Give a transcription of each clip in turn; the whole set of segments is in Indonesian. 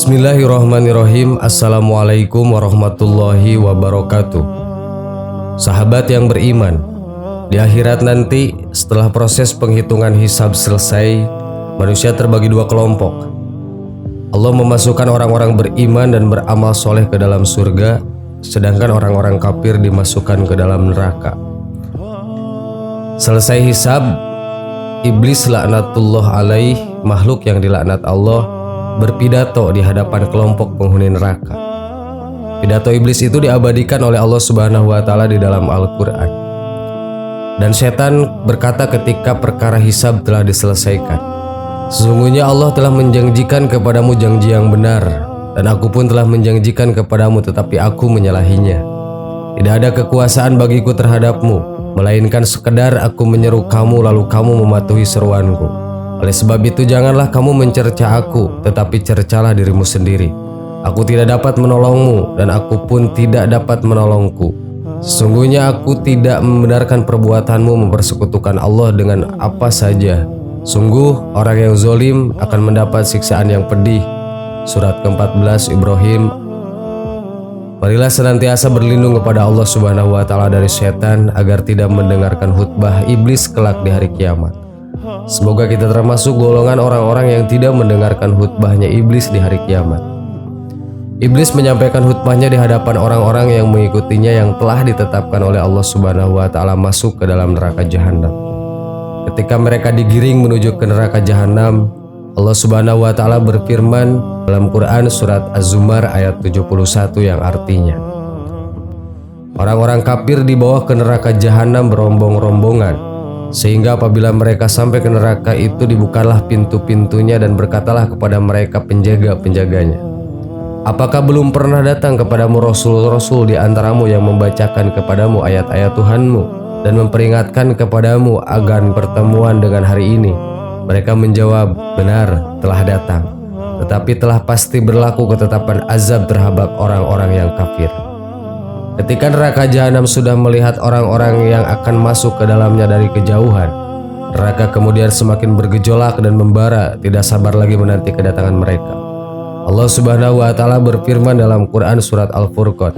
Bismillahirrahmanirrahim. Assalamualaikum warahmatullahi wabarakatuh. Sahabat yang beriman, di akhirat nanti setelah proses penghitungan hisab selesai, manusia terbagi dua kelompok. Allah memasukkan orang-orang beriman dan beramal soleh ke dalam surga, sedangkan orang-orang kafir dimasukkan ke dalam neraka. Selesai hisab, iblis laknatullah alaih, makhluk yang dilaknat Allah, berpidato di hadapan kelompok penghuni neraka. Pidato iblis itu diabadikan oleh Allah Subhanahu wa Ta'ala di dalam Al-Quran. Dan setan berkata ketika perkara hisab telah diselesaikan, sesungguhnya Allah telah menjanjikan kepadamu janji yang benar, dan aku pun telah menjanjikan kepadamu, tetapi aku menyalahinya. Tidak ada kekuasaan bagiku terhadapmu, melainkan sekedar aku menyeru kamu lalu kamu mematuhi seruanku. Oleh sebab itu janganlah kamu mencerca aku, tetapi cercalah dirimu sendiri. Aku tidak dapat menolongmu, dan aku pun tidak dapat menolongku. Sesungguhnya aku tidak membenarkan perbuatanmu mempersekutukan Allah dengan apa saja. Sungguh orang yang zolim akan mendapat siksaan yang pedih. Surat ke-14 Ibrahim. Marilah senantiasa berlindung kepada Allah Subhanahu wa Ta'ala dari setan agar tidak mendengarkan khutbah iblis kelak di hari kiamat. Semoga kita termasuk golongan orang-orang yang tidak mendengarkan khutbahnya iblis di hari kiamat. Iblis menyampaikan khutbahnya di hadapan orang-orang yang mengikutinya yang telah ditetapkan oleh Allah Subhanahu wa Ta'ala masuk ke dalam neraka jahanam. Ketika mereka digiring menuju ke neraka jahanam, Allah Subhanahu wa Ta'ala berfirman dalam Quran surat Az-Zumar ayat 71 yang artinya, orang-orang kafir dibawa ke neraka jahanam berombong-rombongan, sehingga apabila mereka sampai ke neraka itu dibukalah pintu-pintunya dan berkatalah kepada mereka penjaga-penjaganya, apakah belum pernah datang kepadamu rasul-rasul di antaramu yang membacakan kepadamu ayat-ayat Tuhanmu dan memperingatkan kepadamu akan pertemuan dengan hari ini? Mereka menjawab, benar, telah datang, tetapi telah pasti berlaku ketetapan azab terhadap orang-orang yang kafir. Ketika neraka jahanam sudah melihat orang-orang yang akan masuk ke dalamnya dari kejauhan, neraka kemudian semakin bergejolak dan membara, tidak sabar lagi menanti kedatangan mereka. Allah Subhanahu wa Ta'ala berfirman dalam Quran surat Al-Furqan,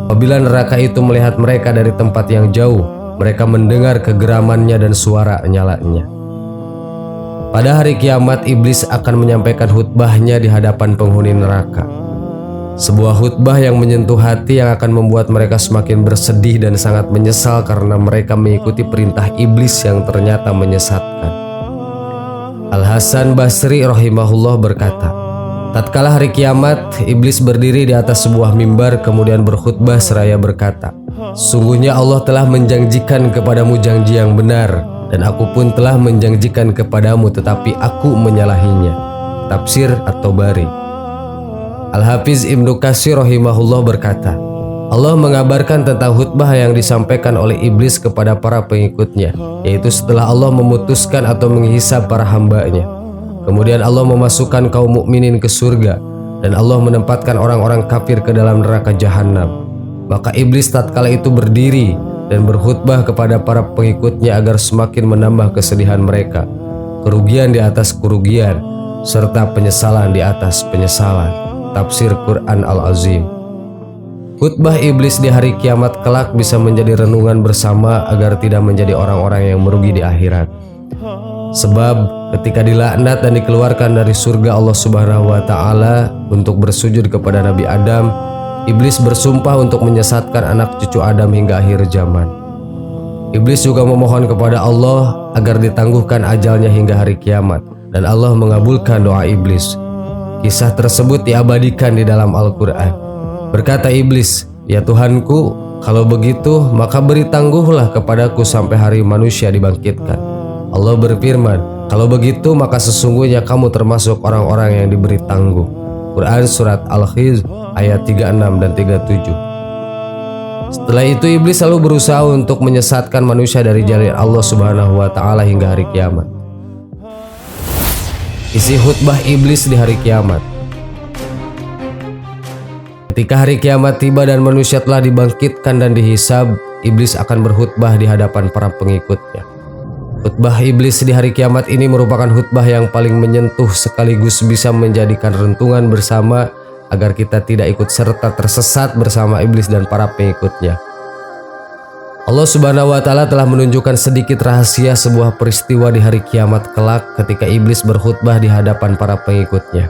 apabila neraka itu melihat mereka dari tempat yang jauh, mereka mendengar kegeramannya dan suara nyalanya. Pada hari kiamat, iblis akan menyampaikan khutbahnya di hadapan penghuni neraka. Sebuah khutbah yang menyentuh hati yang akan membuat mereka semakin bersedih dan sangat menyesal karena mereka mengikuti perintah iblis yang ternyata menyesatkan. Al-Hasan Basri rahimahullah berkata, tatkala hari kiamat, iblis berdiri di atas sebuah mimbar kemudian berkhutbah seraya berkata, sungguhnya Allah telah menjanjikan kepadamu janji yang benar, dan aku pun telah menjanjikan kepadamu tetapi aku menyalahinya. Tafsir At-Tabari. Al-Hafiz Ibnu Katsir rahimahullah berkata, Allah mengabarkan tentang khutbah yang disampaikan oleh iblis kepada para pengikutnya, yaitu setelah Allah memutuskan atau menghisab para hambanya. Kemudian Allah memasukkan kaum mukminin ke surga, dan Allah menempatkan orang-orang kafir ke dalam neraka jahanam. Maka iblis tatkala itu berdiri dan berkhutbah kepada para pengikutnya agar semakin menambah kesedihan mereka, kerugian di atas kerugian, serta penyesalan di atas penyesalan. Tafsir Quran Al-Azim. Khutbah iblis di hari kiamat kelak bisa menjadi renungan bersama agar tidak menjadi orang-orang yang merugi di akhirat. Sebab ketika dilaknat dan dikeluarkan dari surga Allah Subhanahu wa Ta'ala untuk bersujud kepada Nabi Adam, iblis bersumpah untuk menyesatkan anak cucu Adam hingga akhir zaman. Iblis juga memohon kepada Allah agar ditangguhkan ajalnya hingga hari kiamat, dan Allah mengabulkan doa iblis. Kisah tersebut diabadikan di dalam Al-Quran. Berkata iblis, ya Tuhanku, kalau begitu maka beri tangguhlah kepadaku sampai hari manusia dibangkitkan. Allah berfirman, kalau begitu maka sesungguhnya kamu termasuk orang-orang yang diberi tangguh. Quran surat Al-Hijr ayat 36 dan 37. Setelah itu iblis selalu berusaha untuk menyesatkan manusia dari jalan Allah Subhanahu wa Ta'ala hingga hari kiamat. Isi khutbah iblis di hari kiamat. Ketika hari kiamat tiba dan manusia telah dibangkitkan dan dihisab, iblis akan berkhutbah di hadapan para pengikutnya. Khutbah iblis di hari kiamat ini merupakan khutbah yang paling menyentuh sekaligus bisa menjadikan rentungan bersama agar kita tidak ikut serta tersesat bersama iblis dan para pengikutnya. Allah Subhanahu wa Ta'ala telah menunjukkan sedikit rahasia sebuah peristiwa di hari kiamat kelak ketika iblis berkhutbah di hadapan para pengikutnya.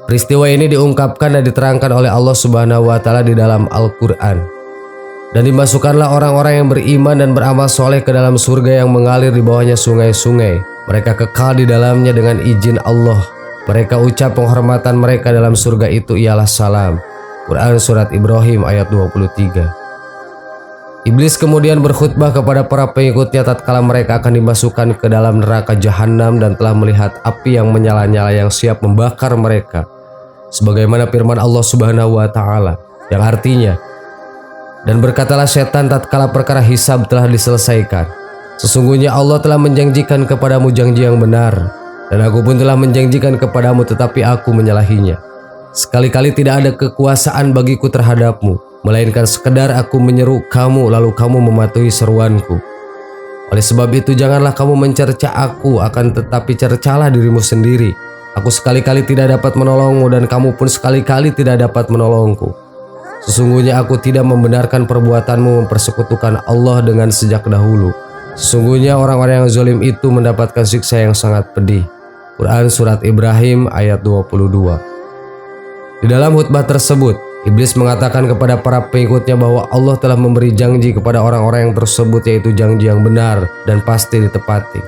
Peristiwa ini diungkapkan dan diterangkan oleh Allah Subhanahu wa Ta'ala di dalam Al-Quran. Dan dimasukkanlah orang-orang yang beriman dan beramal soleh ke dalam surga yang mengalir di bawahnya sungai-sungai. Mereka kekal di dalamnya dengan izin Allah. Mereka ucap penghormatan mereka dalam surga itu ialah salam. Quran Surat Ibrahim ayat 23. Iblis kemudian berkhutbah kepada para pengikutnya tatkala mereka akan dimasukkan ke dalam neraka jahanam dan telah melihat api yang menyala-nyala yang siap membakar mereka. Sebagaimana firman Allah Subhanahu wa Ta'ala yang artinya, dan berkatalah setan tatkala perkara hisab telah diselesaikan, sesungguhnya Allah telah menjanjikan kepadamu janji yang benar, dan aku pun telah menjanjikan kepadamu tetapi aku menyalahinya. Sekali-kali tidak ada kekuasaan bagiku terhadapmu, melainkan sekedar aku menyeru kamu lalu kamu mematuhi seruanku. Oleh sebab itu janganlah kamu mencerca aku, akan tetapi cercalah dirimu sendiri. Aku sekali-kali tidak dapat menolongmu dan kamu pun sekali-kali tidak dapat menolongku. Sesungguhnya aku tidak membenarkan perbuatanmu mempersekutukan Allah dengan sejak dahulu. Sesungguhnya orang-orang yang zalim itu mendapatkan siksa yang sangat pedih. Quran Surat Ibrahim ayat 22. Di dalam khutbah tersebut, iblis mengatakan kepada para pengikutnya bahwa Allah telah memberi janji kepada orang-orang yang tersebut, yaitu janji yang benar dan pasti ditepati.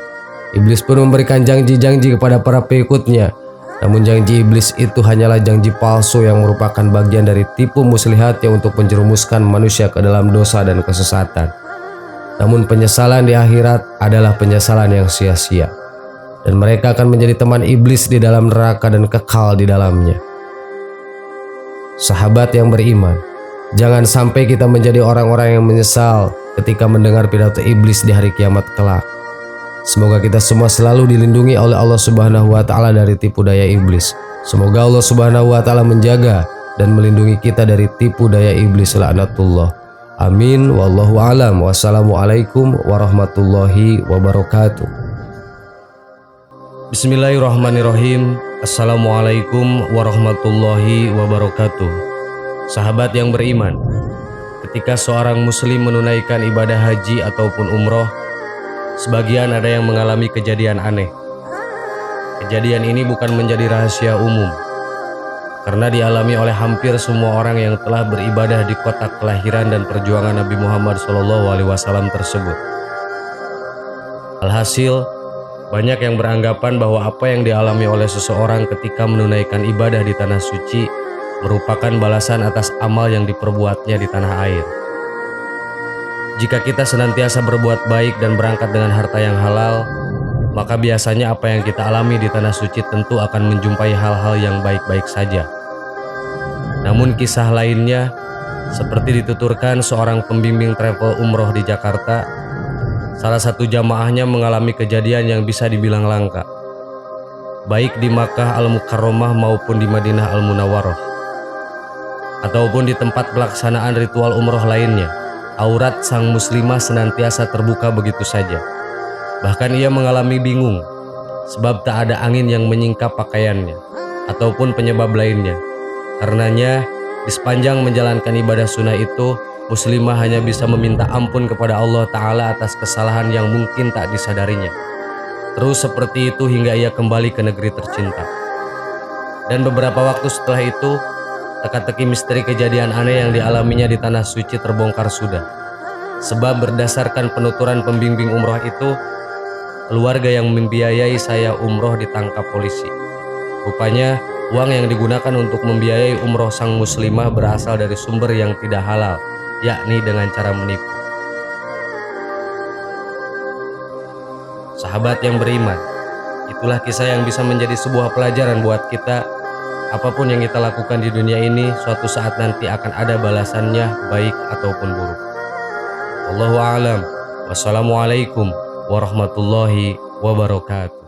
Iblis pun memberikan janji-janji kepada para pengikutnya. Namun janji iblis itu hanyalah janji palsu yang merupakan bagian dari tipu muslihatnya untuk menjerumuskan manusia ke dalam dosa dan kesesatan. Namun penyesalan di akhirat adalah penyesalan yang sia-sia. Dan mereka akan menjadi teman iblis di dalam neraka dan kekal di dalamnya. Sahabat yang beriman, jangan sampai kita menjadi orang-orang yang menyesal ketika mendengar pidato iblis di hari kiamat kelak. Semoga kita semua selalu dilindungi oleh Allah Subhanahu wa Ta'ala dari tipu daya iblis. Semoga Allah Subhanahu wa Ta'ala menjaga dan melindungi kita dari tipu daya iblis laknatullah. Amin. Wallahu alam. Wassalamualaikum warahmatullahi wabarakatuh. Bismillahirrahmanirrahim. Assalamualaikum warahmatullahi wabarakatuh. Sahabat yang beriman, ketika seorang muslim menunaikan ibadah haji ataupun umroh, sebagian ada yang mengalami kejadian aneh. Kejadian ini bukan menjadi rahasia umum, karena dialami oleh hampir semua orang yang telah beribadah di kota kelahiran dan perjuangan Nabi Muhammad SAW tersebut. Alhasil, banyak yang beranggapan bahwa apa yang dialami oleh seseorang ketika menunaikan ibadah di tanah suci merupakan balasan atas amal yang diperbuatnya di tanah air. Jika kita senantiasa berbuat baik dan berangkat dengan harta yang halal, maka biasanya apa yang kita alami di tanah suci tentu akan menjumpai hal-hal yang baik-baik saja. Namun kisah lainnya, seperti dituturkan seorang pembimbing travel umroh di Jakarta, salah satu jamaahnya mengalami kejadian yang bisa dibilang langka, baik di Makkah Al-Mukarramah maupun di Madinah Al-Munawwarah, ataupun di tempat pelaksanaan ritual umroh lainnya. Aurat sang muslimah senantiasa terbuka begitu saja. Bahkan ia mengalami bingung, sebab tak ada angin yang menyingkap pakaiannya, ataupun penyebab lainnya. Karenanya, di sepanjang menjalankan ibadah sunnah itu, muslimah hanya bisa meminta ampun kepada Allah Ta'ala atas kesalahan yang mungkin tak disadarinya. Terus seperti itu hingga ia kembali ke negeri tercinta. Dan beberapa waktu setelah itu, teka-teki misteri kejadian aneh yang dialaminya di tanah suci terbongkar sudah. Sebab berdasarkan penuturan pembimbing umroh itu, keluarga yang membiayai saya umroh ditangkap polisi. Rupanya uang yang digunakan untuk membiayai umroh sang muslimah berasal dari sumber yang tidak halal, yakni dengan cara menipu. Sahabat yang beriman, itulah kisah yang bisa menjadi sebuah pelajaran buat kita. Apapun yang kita lakukan di dunia ini, suatu saat nanti akan ada balasannya, baik ataupun buruk. Wallahu a'lam. Wassalamualaikum warahmatullahi wabarakatuh.